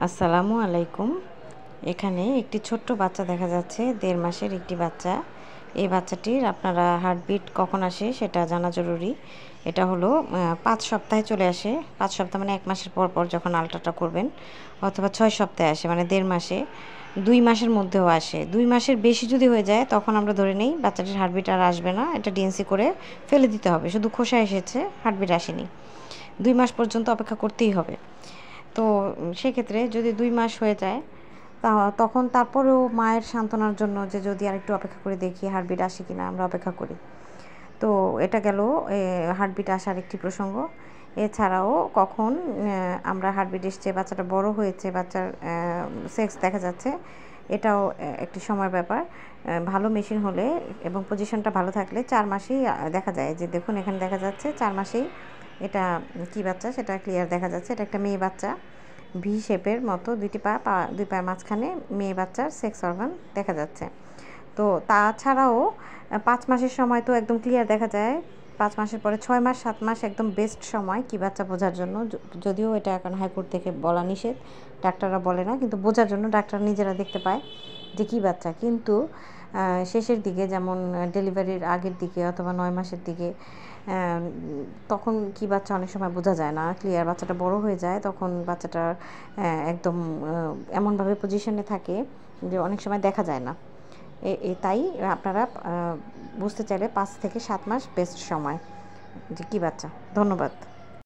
আসসালামু আলাইকুম। এখানে একটি ছোট্ট বাচ্চা দেখা যাচ্ছে, 1.5 মাসের একটি বাচ্চা। এই বাচ্চাটির আপনারা হার্টবিট কখন আসে সেটা জানা জরুরি। এটা হলো 5 সপ্তাহে চলে আসে। 5 সপ্তাহ মানে 1 মাসের পর পর যখন আলট্রাটা করবেন, অথবা 6 সপ্তাহে আসে মানে 1.5 মাসে, 2 মাসের মধ্যেও আসে। 2 মাসের বেশি যদি হয়ে যায় তখন আমরা ধরে নেই বাচ্চাটির হার্টবিট আর আসবে না। এটা ডিএনসি করে ফেলে দিতে হবে। শুধু খোসা এসেছে, হার্টবিট আসেনি। 2 মাস পর্যন্ত অপেক্ষা করতেই হবে। তো সেক্ষেত্রে যদি 2 মাস হয়ে যায় তখন তারপরেও মায়ের সান্ত্বনার জন্য যে যদি আরেকটু অপেক্ষা করে দেখি হার্টবিট আসে কিনা, আমরা অপেক্ষা করি। তো এটা গেল হার্টবিট আসার একটি প্রসঙ্গ। এছাড়াও কখন আমরা হার্টবিট এসছে, বাচ্চাটা বড় হয়েছে, বাচ্চার সেক্স দেখা যাচ্ছে, এটাও একটি সময়ের ব্যাপার। ভালো মেশিন হলে এবং পজিশনটা ভালো থাকলে 4 মাসেই দেখা যায়। যে দেখুন এখানে দেখা যাচ্ছে 4 মাসেই এটা কি বাচ্চা সেটা ক্লিয়ার দেখা যাচ্ছে। এটা একটা মেয়ে বাচ্চা, ভি শেপের মতো, 2টি পা, দুই পায়ের মাঝখানে মেয়ে বাচ্চার সেক্স অর্গান দেখা যাচ্ছে। তো তাছাড়াও 5 মাসের সময় তো একদম ক্লিয়ার দেখা যায়। 5 মাসের পরে 6 মাস 7 মাস একদম বেস্ট সময় কি বাচ্চা বোঝার জন্য। যদিও এটা এখন হাইকোর্ট থেকে বলা নিষেধ, ডাক্তাররা বলে না, কিন্তু বোঝার জন্য ডাক্তার নিজেরা দেখতে পায় যে কী বাচ্চা। কিন্তু শেষের দিকে, যেমন ডেলিভারির আগের দিকে অথবা 9 মাসের দিকে, তখন কি বাচ্চা অনেক সময় বোঝা যায় না ক্লিয়ার। বাচ্চাটা বড় হয়ে যায়, তখন বাচ্চাটা একদম এমনভাবে পজিশনে থাকে যে অনেক সময় দেখা যায় না। তাই আপনারা বুঝতে চাইলে 5 থেকে 7 মাস বেস্ট সময় যে কী বাচ্চা। ধন্যবাদ।